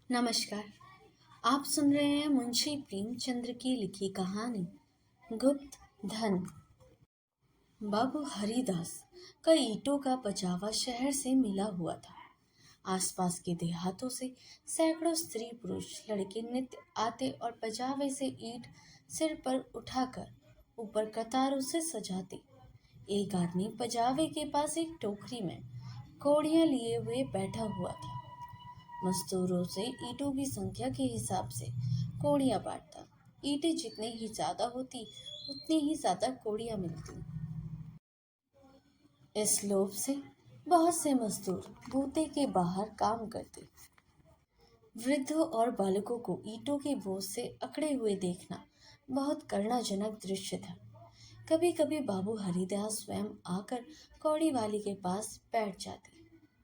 नमस्कार। आप सुन रहे हैं मुंशी प्रेमचंद्र की लिखी कहानी गुप्त धन। बाबू हरिदास का ईंटों का पचावा शहर से मिला हुआ था। आसपास के देहातों से सैकड़ों स्त्री पुरुष लड़के नित्य आते और पचावे से ईंट सिर पर उठाकर ऊपर कतारों से सजाते। एक आदमी पजावे के पास एक टोकरी में कौड़ियां लिए हुए बैठा हुआ था। मजदूरों से ईंटों की संख्या के हिसाब से कौड़ियां बांटता। ईंटें जितनी ही ज्यादा होती उतनी ही ज्यादा कौड़ियां मिलती। इस लोभ से बहुत से मजदूर बूते के बाहर काम करते। वृद्धों और बालकों को ईंटों के बोझ से अकड़े हुए देखना बहुत करुणाजनक दृश्य था। कभी कभी बाबू हरिदास स्वयं आकर कौड़ी वाले के पास बैठ जाते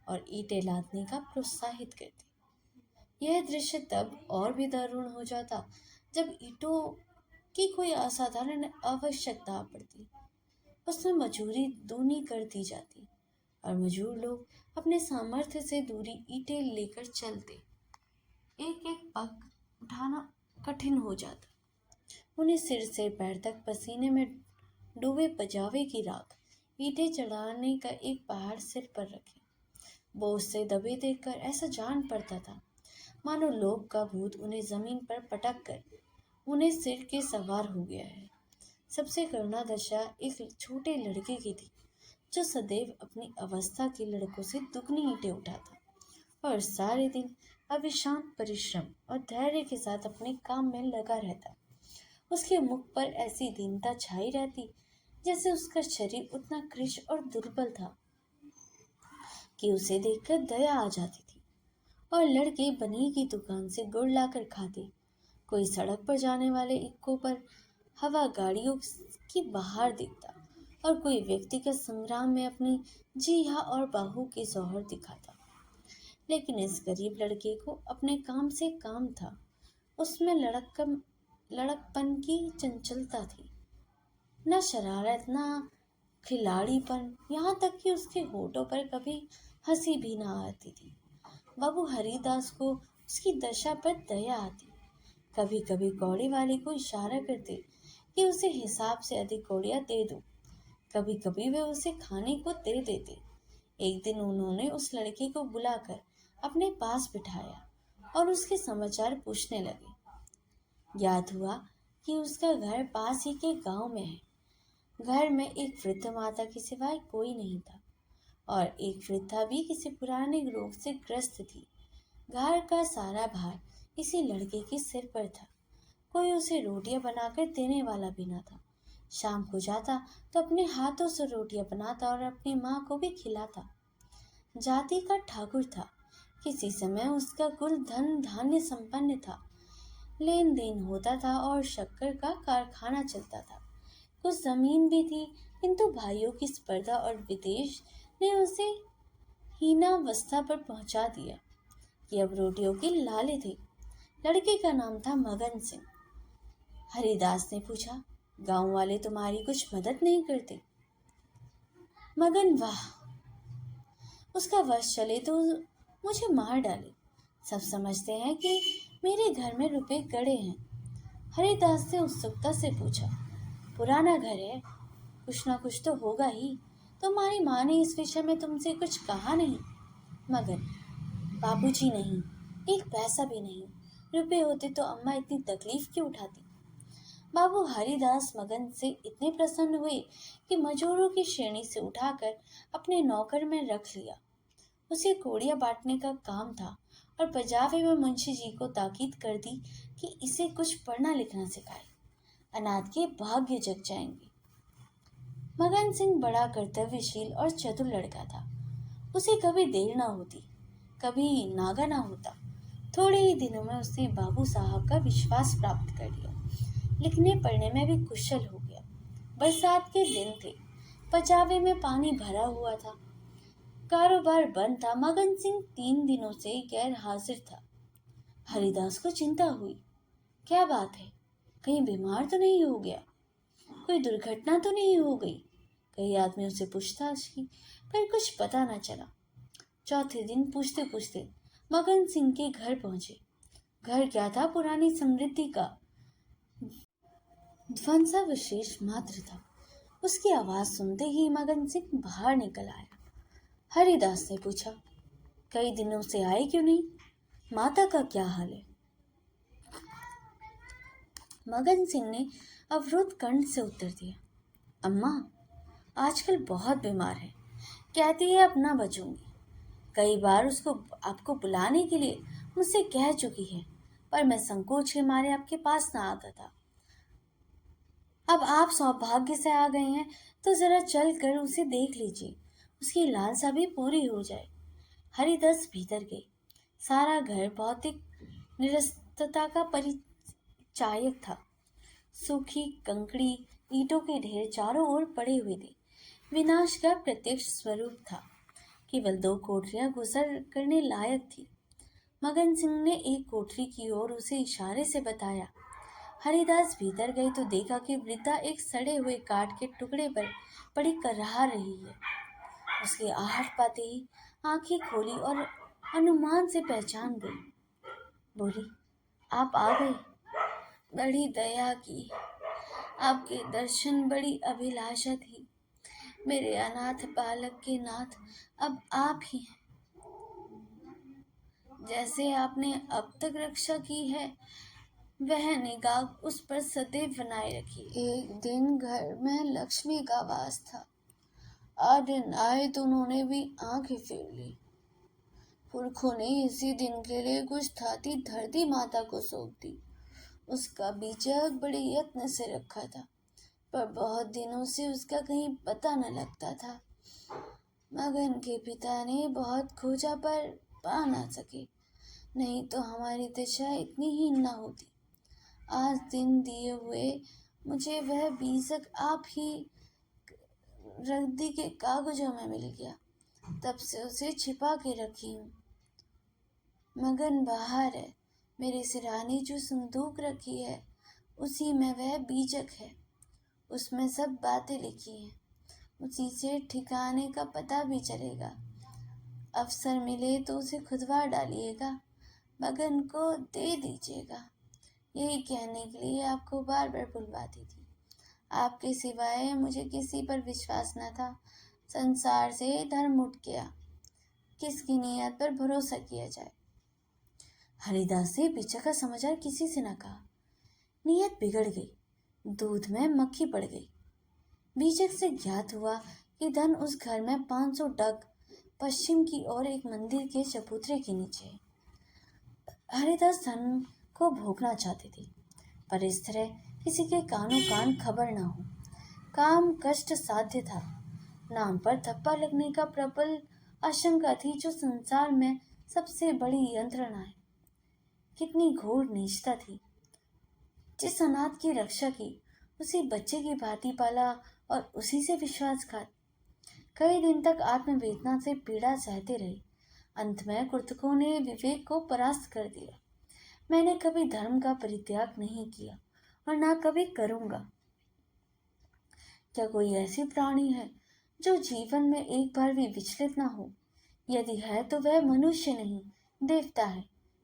और ईंटें लादने का प्रोत्साहित करते। यह दृश्य तब और भी दारुण हो जाता जब ईंटों की कोई असाधारण आवश्यकता पड़ती। उसमें मजूरी दूनी कर दी जाती और मजूर लोग अपने सामर्थ्य से दूरी ईंटें लेकर चलते। एक एक पग उठाना कठिन हो जाता। उन्हें सिर से पैर तक पसीने में डूबे पजावे की राख ईंटें चढ़ाने का एक पहाड़ सिर पर रखे बोझ से दबे देखकर ऐसा जान पड़ता था मानो लोभ का भूत उन्हें जमीन पर पटक कर उन्हें सिर के सवार हो गया है। सबसे करुणा दशा एक छोटे लड़के की थी जो सदैव अपनी अवस्था के लड़कों से दुगनी ईंटें उठाता और सारे दिन अविश्रांत परिश्रम और धैर्य के साथ अपने काम में लगा रहता। उसके मुख पर ऐसी दीनता छाई रहती जैसे उसका शरीर उतना कृश और दुर्बल था कि उसे देखकर दया आ जाती थी। और लड़के बनिए की दुकान से गुड़ लाकर खाते। कोई सड़क पर जाने वाले इक्कों पर हवा गाड़ियों की बाहर दिखता और कोई व्यक्तिगत संग्राम में अपनी जीहा और बाहू की जौहर दिखाता। लेकिन इस गरीब लड़के को अपने काम से काम था। उसमें लड़कपन की चंचलता थी, न शरारत न खिलाड़ीपन, यहाँ तक कि उसके होठों पर कभी हंसी भी ना आती थी। बाबू हरिदास को उसकी दशा पर दया आती। कभी कभी कौड़ी वाले को इशारा करते कि उसे हिसाब से अधिक कौड़ियां दे दो। कभी कभी वे उसे खाने को दे देते। एक दिन उन्होंने उस लड़के को बुलाकर अपने पास बिठाया और उसके समाचार पूछने लगे। याद हुआ कि उसका घर पास ही के गांव में है। घर में एक वृद्ध माता के सिवाय कोई नहीं था और एक वृद्धा भी किसी पुराने रोग से ग्रस्त थी। घर का सारा भार इसी लड़के के सिर पर था। कोई उसे रोटियां बनाकर देने वाला भी न था। शाम को जाता तो अपने हाथों से रोटियां बनाता और अपनी माँ को भी खिलाता। जाति का ठाकुर था। किसी समय उसका कुल धन धान्य संपन्न था। लेन देन होता था और शक्कर का कारखाना चलता था। कुछ जमीन भी थी, किंतु भाइयों की स्पर्धा और विदेश ने उसे हीनावस्था पर पहुंचा दिया कि अब रोटियों के लाले थे। लड़के का नाम था मगन सिंह। हरिदास ने पूछा, गांव वाले तुम्हारी कुछ मदद नहीं करते? मगन, वाह, उसका वश चले तो मुझे मार डाले। सब समझते हैं कि मेरे घर में रुपए गड़े हैं। हरिदास ने उत्सुकता से पूछा, पुराना घर है, कुछ ना कुछ तो होगा ही। तुम्हारी माँ ने इस विषय में तुमसे कुछ कहा नहीं? मगन, बाबूजी नहीं, एक पैसा भी नहीं। रुपए होते तो अम्मा इतनी तकलीफ क्यों उठाती? बाबू हरिदास मगन से इतने प्रसन्न हुए कि मजूरों की श्रेणी से उठाकर अपने नौकर में रख लिया। उसे कौड़ियां बांटने का काम था और पजावे में मुंशी जी को ताकीद कर दी कि इसे कुछ पढ़ना लिखना सिखाए। अनाथ के भाग्य जग जाएंगे। मगन सिंह बड़ा कर्तव्यशील और चतुर लड़का था। उसे कभी देर ना होती, कभी नागा ना होता। थोड़े ही दिनों में उसने बाबू साहब का विश्वास प्राप्त कर लिया। लिखने पढ़ने में भी कुशल हो गया। बरसात के दिन थे, पचावे में पानी भरा हुआ था। कारोबार बंद था। मगन सिंह 3 दिनों से गैर हाजिर था। हरिदास को चिंता हुई। क्या बात है, कहीं बीमार तो नहीं हो गया? कोई दुर्घटना तो नहीं हो गई? कई आदमियों से पूछताछ की पर कुछ पता न चला। चौथे दिन पूछते पूछते मगन सिंह के घर पहुंचे। घर क्या था, पुरानी समृद्धि का ध्वंसावशेष मात्र था। उसकी आवाज सुनते ही मगन सिंह बाहर निकल आया। हरिदास ने पूछा, कई दिनों से आए क्यों नहीं? माता का क्या हाल है? मगन सिंह ने अवरुद्ध कंठ से उत्तर दिया, अम्मा आजकल बहुत बीमार है, कहती है अब ना बचूंगी। कई बार उसको आपको बुलाने के लिए मुझसे कह चुकी है, पर मैं संकोच के मारे आपके पास ना आता था। अब आप सौभाग्य से आ गए हैं तो जरा चल कर उसे देख लीजिए, उसकी लालसा भी पूरी हो जाए। हरिदास भीतर गए। सारा घर भौतिक निरस्तता का परिचायक था। सूखी कंकड़ी ईंटों के ढेर चारों ओर पड़े हुए थे। विनाश का प्रत्यक्ष स्वरूप था। केवल 2 कोठरियां गुजर करने लायक थी। मगन सिंह ने एक कोठरी की ओर उसे इशारे से बताया। हरिदास भीतर गए तो देखा कि वृद्धा एक सड़े हुए काठ के टुकड़े पर पड़ी कराह रही है। उसकी आहट पाते ही आंखें खोली और अनुमान से पहचान गई। बोली, आप आ गए, बड़ी दया की। आपके दर्शन बड़ी अभिलाषा थी। मेरे अनाथ बालक के नाथ अब आप ही हैं। जैसे आपने अब तक रक्षा की है, वह निगाह उस पर सदैव बनाए रखी। एक दिन घर में लक्ष्मी का वास था। दिन आए तो उन्होंने भी आंखें फेर ली। पुरखों ने इसी दिन के लिए कुछ थाती धरती माता को सौंप दी। उसका बीजक बड़े यत्न से रखा था, पर बहुत दिनों से उसका कहीं पता न लगता था। मगन के पिता ने बहुत खोजा पर पा ना सके, नहीं तो हमारी दशा इतनी ही न होती। आज दिन दिए हुए मुझे वह बीजक आप ही रद्दी के कागजों में मिल गया। तब से उसे छिपा के रखी हूँ। मगन बाहर है। मेरे सिरहाने जो संदूक रखी है उसी में वह बीजक है। उसमें सब बातें लिखी हैं। उसी से ठिकाने का पता भी चलेगा। अवसर मिले तो उसे खुदवा डालिएगा, मगन को दे दीजिएगा। यही कहने के लिए आपको बार बार बुलवाती थी। आपके सिवाय मुझे किसी पर विश्वास न था। संसार से धर्म उठ गया। किसकी नीयत पर भरोसा किया जाए? हरिदास ने बीजक का समाचार किसी से न कहा। नीयत बिगड़ गई, दूध में मक्खी पड़ गई। बीजक से ज्ञात हुआ कि धन उस घर में 500 डग पश्चिम की ओर एक मंदिर के चबूतरे के नीचे है। हरिदास धन को भोगना चाहते थे, पर इस तरह किसी के कानों कान खबर न हो। काम कष्ट साध्य था। नाम पर थप्पा लगने का प्रबल आशंका थी, जो संसार में सबसे बड़ी यंत्रणा है। कितनी घोर नीचता थी। जिस अनाथ की रक्षा की, उसी बच्चे की भांति पाला और उसी से विश्वासघात। कई दिन तक आत्मवेदना से पीड़ा सहते रहे। अंत में कुर्तकों ने विवेक को परास्त कर दिया। मैंने कभी धर्म का परित्याग नहीं किया और ना कभी करूंगा। क्या कोई ऐसी प्राणी है जो जीवन में एक बार भी विचलित ना हो? यदि है तो वह मनुष्य नहीं, देवता है।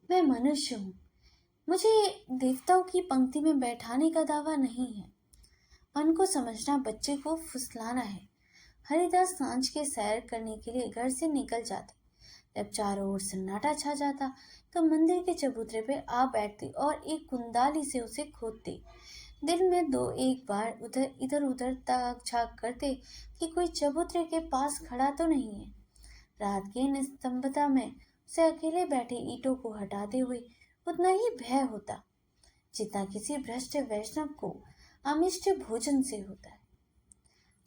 मैं मनुष्य हूँ। मुझे देवताओं की पंक्ति में बैठाने का दावा नहीं है। मन को समझना बच्चे को फुसलाना है। हरिदास सांझ के सैर करने के लिए घर से निकल जाते। जब चारों ओर सन्नाटा छा जाता तो मंदिर के चबूतरे पे आ बैठते और एक कुंदाली से उसे खोदते। दिन में 2-1 बार इधर उधर ताक झाक करते कि कोई चबूतरे के पास खड़ा तो नहीं है। रात की निस्तंभता में उसे अकेले बैठे ईंटों को हटाते हुए उतना ही भय होता जितना किसी भ्रष्ट वैष्णव को अमिष्ट भोजन से होता है।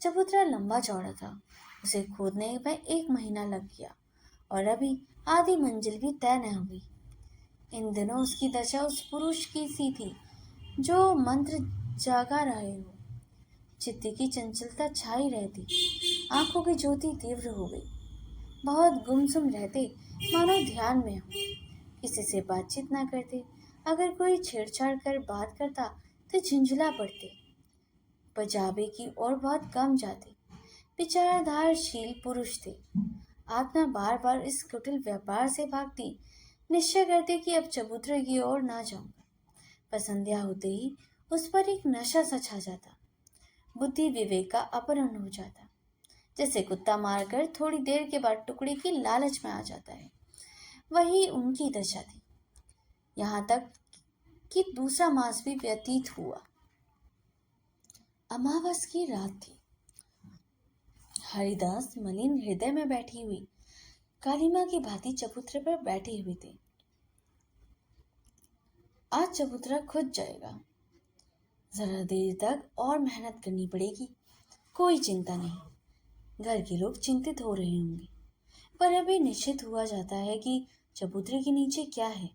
चबूतरा लंबा चौड़ा था। उसे खोदने में 1 महीना लग गया और अभी आधी मंजिल भी तय न हुई। इन दिनों उसकी दशा उस पुरुष की सी थी जो मंत्र जागा रहे हो। चित्त की चंचलता छाई रहती, आंखों की ज्योति तीव्र हो गई। बहुत गुमसुम रहते, मानो ध्यान में हो। किसी से बातचीत ना करते। अगर कोई छेड़छाड़ कर बात करता तो झुंझला पड़ते। पजाबे की ओर बहुत कम जाते। विचारधारशील पुरुष थे। आत्मा बार बार इस कुटिल व्यापार से भागती निश्चय करते कि अब चबूतरे की ओर ना जाऊंगा। पर संध्या होते ही उस पर एक नशा सा छा जाता। बुद्धि विवेक का अपहरण हो जाता। जैसे कुत्ता मारकर थोड़ी देर के बाद टुकड़े की लालच में आ जाता है, वही उनकी दशा थी। यहाँ तक कि दूसरा मास भी व्यतीत हुआ। अमावस की रात थी। हरिदास मलिन हृदय में बैठी हुई कालीमा की भांति चबूतरे पर बैठे हुए थे। आज चबूतरा खुद जाएगा। जरा देर तक और मेहनत करनी पड़ेगी। कोई चिंता नहीं। घर के लोग चिंतित हो रहे होंगे, पर अभी निश्चित हुआ जाता है कि चबूतरे के नीचे क्या है।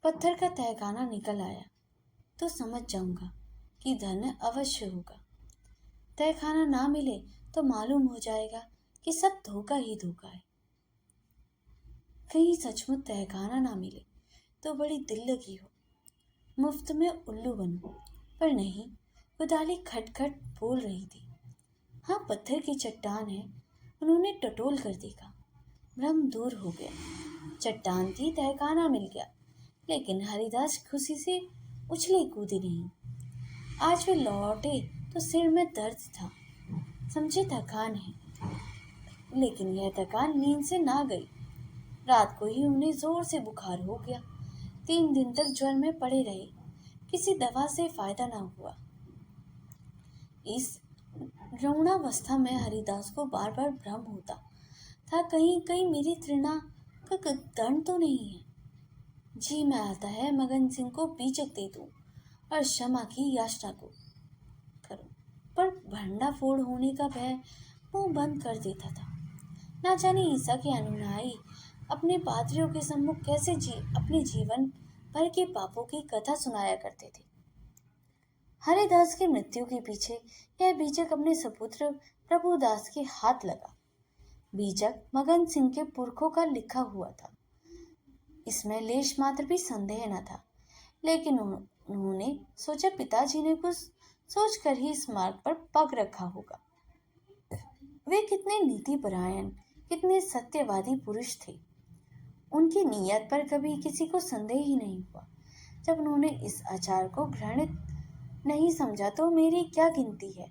पत्थर का तहखाना निकल आया तो समझ जाऊंगा कि धन अवश्य होगा। तहखाना ना मिले तो मालूम हो जाएगा कि सब धोखा ही धोखा है। कहीं सचमुच तहखाना ना मिले तो बड़ी दिल लगी हो, मुफ्त में उल्लू बनूं। पर नहीं, कुदाली खटखट बोल रही थी। हाँ, पत्थर की चट्टान है। उन्होंने टटोल कर देखा। भ्रम दूर हो गया। चट्टान थी, तहखाना मिल गया। लेकिन हरिदास खुशी से उछले कूदे नहीं। आज वे लौटे तो सिर में दर्द था। समझे थकान है, लेकिन यह थकान नींद से ना गई। रात को ही उन्हें जोर से बुखार हो गया। 3 दिन तक ज्वर में पड़े रहे। किसी दवा से फायदा ना हुआ। इस रौणावस्था में हरिदास को बार बार भ्रम होता था, कहीं कहीं मेरी तृणा का दंड तो नहीं है। जी में आता है मगन सिंह को बीचक दे दूं और क्षमा की याचना को करूं, पर भंडा फोड़ होने का भय मुंह बंद कर देता था। ना जाने ईसा के अनुयायी अपने पात्रियों के सम्मुख कैसे अपने जीवन भर के पापों की कथा सुनाया करते थे। हरिदास की मृत्यु के पीछे यह बीजक अपने सपुत्र प्रभुदास के हाथ लगा। बीजक मगन सिंह के पुरखों का लिखा हुआ था। इसमें लेश मात्र भी संदेह न था। लेकिन उन्होंने सोचा पिताजी ने कुछ सोचकर ही इस मार्ग पर पग रखा होगा। वे कितने नीतिपरायण, कितने सत्यवादी पुरुष थे। उनकी नीयत पर कभी किसी को संदेह ही नहीं हुआ। जब उन्होंने इस आचार को घृणित नहीं समझा तो मेरी क्या गिनती है।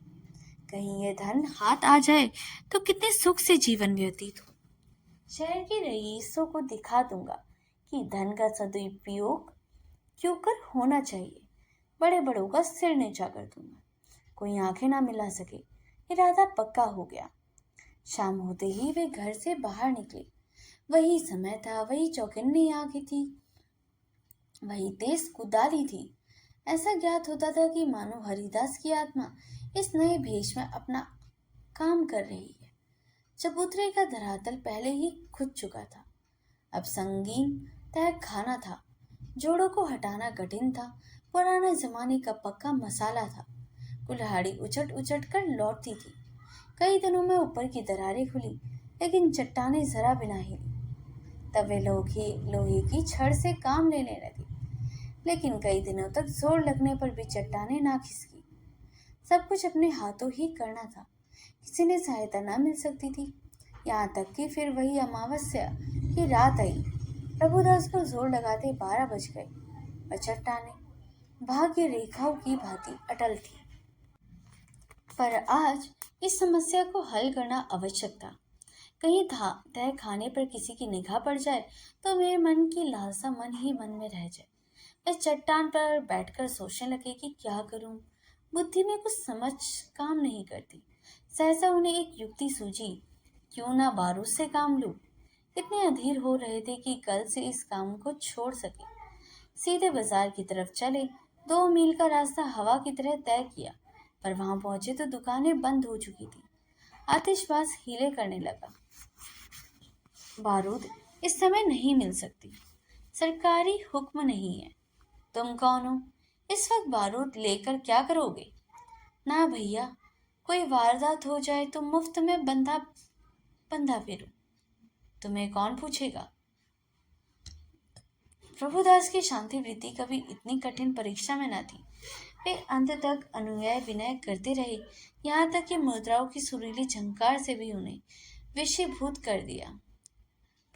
कहीं यह धन हाथ आ जाए तो कितने सुख से जीवन व्यतीत हो। शहर के रईसों को दिखा दूंगा कि धन का सदुपयोग क्यों कर होना चाहिए। बड़े बड़ों का सिर नीचा कर दूंगा। कोई आंखें ना मिला सके। इरादा पक्का हो गया। शाम होते ही वे घर से बाहर निकले। वही समय था, वही चौकन्नी आंखें थी, वही तेज कुदाली थी। ऐसा ज्ञात होता था कि मानो हरिदास की आत्मा इस नए भेष में अपना काम कर रही है। चबूतरे का धरातल पहले ही खुद चुका था। अब संगीन तय खाना था। जोड़ों को हटाना कठिन था। पुराने जमाने का पक्का मसाला था। कुल्हाड़ी उचट उचट कर लौटती थी। कई दिनों में ऊपर की दरारें खुली, लेकिन चट्टानें जरा भी ना हिली। तब वे लोहे की छड़ से काम लेने लगे, लेकिन कई दिनों तक जोर लगने पर भी चट्टानें ना खिसकी। सब कुछ अपने हाथों ही करना था। किसी ने सहायता ना मिल सकती थी। यहाँ तक कि फिर वही अमावस्या की रात आई। प्रभुदास को जोर लगाते 12 बज गए, और चट्टानें भाग्य रेखाओं की भांति अटल थी। पर आज इस समस्या को हल करना आवश्यक था। कहीं तय खाने पर किसी की निगाह पड़ जाए तो मेरे मन की लालसा मन ही मन में रह जाए। इस चट्टान पर बैठकर सोचने लगे कि क्या करूं। बुद्धि में कुछ समझ काम नहीं करती। सहसा उन्हें एक युक्ति सूझी। क्यों ना बारूद से काम लूं। इतने अधीर हो रहे थे कि कल से इस काम को छोड़ सके। सीधे बाजार की तरफ चले। 2 मील का रास्ता हवा की तरह तय किया, पर वहां पहुंचे तो दुकानें बंद हो चुकी थी। आतिशबाज हीले करने लगा। बारूद इस समय नहीं मिल सकती। सरकारी हुक्म नहीं है। तुम कौन हो? इस वक्त बारूद लेकर क्या करोगे? ना भैया, कोई वारदात हो जाए तो मुफ्त में बंधा बंधा फिरूं। तुम्हें कौन पूछेगा? प्रभुदास की शांति वृत्ति कभी इतनी कठिन परीक्षा में न थी। वे अंत तक अनुनय विनय करते रहे, यहाँ तक कि मुद्राओं की सुरीली झंकार से भी उन्हें विषीभूत कर दिया।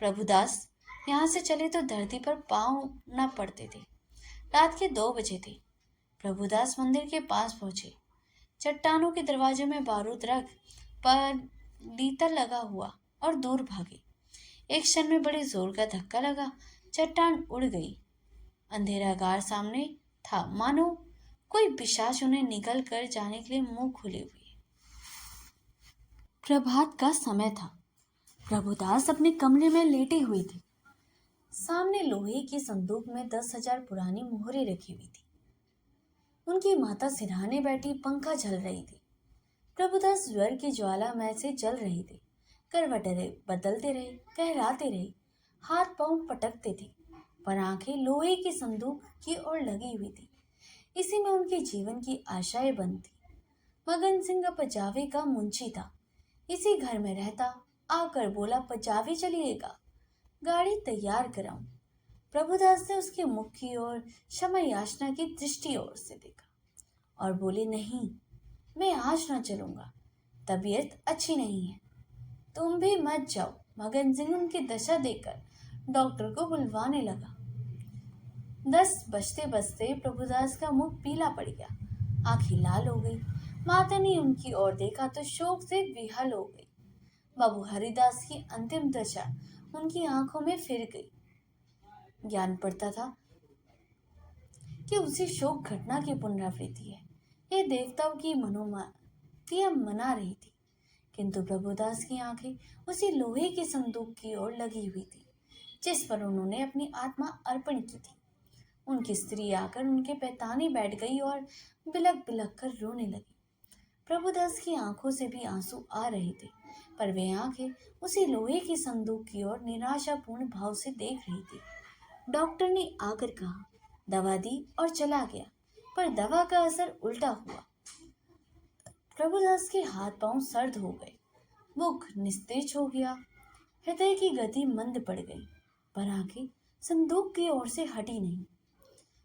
प्रभुदास, यहाँ से चले तो धरती पर पांव न पड़ते थे। रात के 2 बजे थे। प्रभुदास मंदिर के पास पहुंचे। चट्टानों के दरवाजे में बारूद रख पर डीता लगा हुआ और दूर भागे। एक क्षण में बड़े जोर का धक्का लगा, चट्टान उड़ गई। अंधेरा गार सामने था, मानो कोई पिशाच उन्हें निकल कर जाने के लिए मुंह खुले हुए। प्रभात का समय था। प्रभुदास अपने कमरे में लेटे हुए थे। सामने लोहे की संदूक में 10,000 पुरानी मोहरें रखी हुई थी। उनकी माता सिरहाने बैठी पंखा झल रही थी। प्रभुदास ज्वर की ज्वाला में से जल रहे थे। करवटें बदलते रहे, कहराते रहे, हाथ पांव पटकते थे, पर आंखें लोहे की संदूक की ओर लगी हुई थी। इसी में उनके जीवन की आशाएं बंद थी। मगन सिंह पजावे का मुंशी था। इसी घर में रहता। आकर बोला, पजावे चलिएगा, गाड़ी तैयार कराऊं। प्रभुदास ने उसके मुख की ओर क्षमा याचना की दृष्टि ओर से देखा और बोले, नहीं, मैं आज न चलूंगा, तबीयत अच्छी नहीं है। तुम भी मत जाओ। मगन सिंह उनकी दशा देखकर डॉक्टर को बुलवाने लगा। 10 बजते बजते प्रभुदास का मुख पीला पड़ गया, आंखें लाल हो गई। माता ने उनकी ओर देखा तो शोक से विहल हो गई। बाबू हरिदास की अंतिम दशा उनकी आंखों में फिर गई। ज्ञान पड़ता था कि उसी शोक घटना की पुनरावृत्ति है। ये देवताओं की मनोमतियां मना रही थी, किंतु प्रभुदास की आंखें उसी लोहे की संदूक की ओर लगी हुई थी जिस पर उन्होंने अपनी आत्मा अर्पण की थी। उनकी स्त्री आकर उनके पैताने बैठ गई और बिलक बिलक कर रोने लगी। प्रभुदास की आंखों से भी आंसू आ रहे थे, पर वे आंखें उसी लोहे की संदूक की ओर निराशापूर्ण भाव से देख रही थी। डॉक्टर ने आकर कहा, दवा दी और चला गया, पर दवा का असर उल्टा हुआ। प्रभुदास के हाथ पांव सर्द हो गए, मुख निस्तेज हो गया, हृदय की गति मंद पड़ गई, पर आंखें संदूक की ओर से हटी नहीं।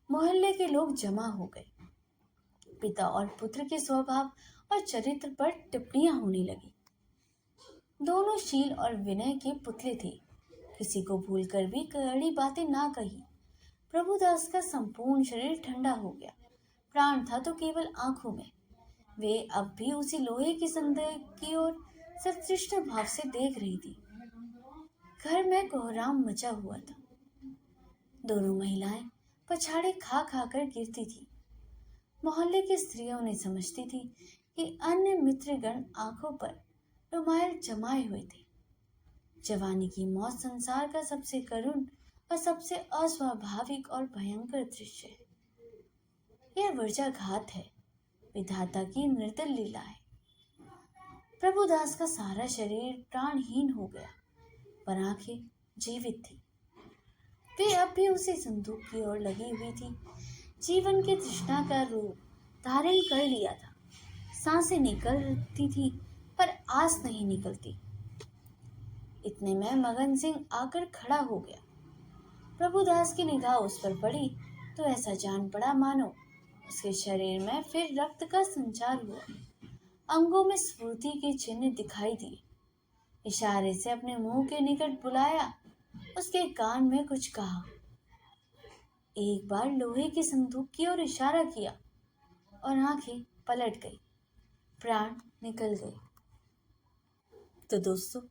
मोहल्ले के लोग जमा हो गए। पिता और पुत्र के स्वभाव और चरित्र पर टिप्पणियां होने लगी। दोनों शील और विनय के पुतले थे, किसी को भूलकर भी कड़ी बातें ना कही। प्रभुदास का संपूर्ण शरीर ठंडा हो गया, प्राण था तो केवल आंखों में। वे अब भी उसी लोहे की संदूक की ओर सतृष्ण भाव से देख रही थी। घर में कोहराम मचा हुआ था। दोनों महिलाएं पछाड़े खा खा कर गिरती थी। मोहल्ले की स्त्रियां उन्हें समझती थी कि अन्य मित्रगण आंखों पर रुमाल जमाए हुए थे। जवानी की मौत संसार का सबसे करुण और सबसे अस्वाभाविक और भयंकर दृश्य है। यह वर्जाघात है, विधाता की निर्दल लीला है। प्रभुदास का सारा शरीर प्राणहीन हो गया, पर आंखें जीवित थी। वे अब भी उसी संदूक की ओर लगी हुई थी। जीवन की तृष्णा का रूप धारण कर लिया था। सांसें निकलती थी, पर आस नहीं निकलती। इतने में मगन सिंह आकर खड़ा हो गया। प्रभुदास की निगाह उस पर पड़ी तो ऐसा जान पड़ा मानो उसके शरीर में फिर रक्त का संचार हुआ। अंगों में स्फूर्ति के चिन्ह दिखाई दिए। इशारे से अपने मुंह के निकट बुलाया, उसके कान में कुछ कहा। एक बार लोहे की संदूक की ओर इशारा किया और आंखें पलट गई, प्राण निकल गए। तो दोस्तों,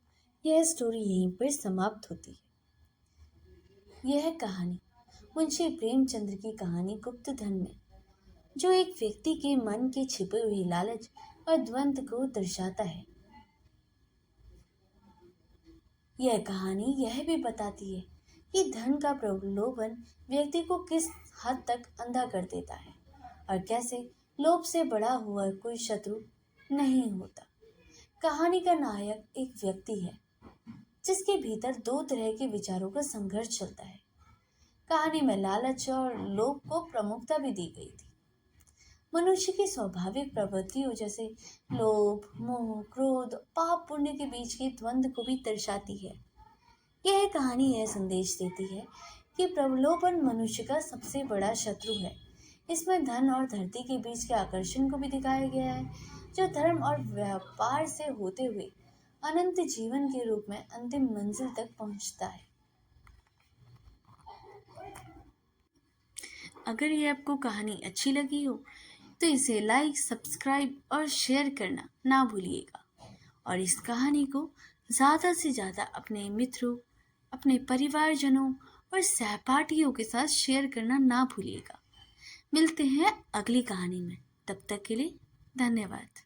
यह स्टोरी यहीं पर समाप्त होती है। यह कहानी मुंशी प्रेमचंद्र की कहानी गुप्त धन में, जो एक व्यक्ति के मन के छिपे हुए लालच और द्वंद्व को दर्शाता है। यह कहानी यह भी बताती है कि धन का प्रलोभन व्यक्ति को किस हद तक अंधा कर देता है और कैसे लोभ से बड़ा हुआ कोई शत्रु नहीं होता। कहानी का नायक एक व्यक्ति है जिसके भीतर 2 तरह के विचारों का संघर्ष चलता है। कहानी में लालच और लोभ को प्रमुखता भी दी गई थी। मनुष्य की स्वाभाविक प्रवृत्तियों जैसे लोभ, मोह, क्रोध, पाप पुण्य के बीच के द्वंद्व को भी दर्शाती है। यह कहानी यह संदेश देती है कि प्रलोभन मनुष्य का सबसे बड़ा शत्रु है। इसमें धन और धरती के बीच के आकर्षण को भी दिखाया गया है, जो धर्म और व्यापार से होते हुए अनंत जीवन के रूप में अंतिम मंजिल तक पहुंचता है। अगर ये आपको कहानी अच्छी लगी हो तो इसे लाइक, सब्सक्राइब और शेयर करना ना भूलिएगा। और इस कहानी को ज़्यादा से ज़्यादा अपने मित्रों, अपने परिवारजनों और सहपाठियों के साथ शेयर करना ना भूलिएगा। मिलते हैं अगली कहानी में। तब तक के लिए धन्यवाद।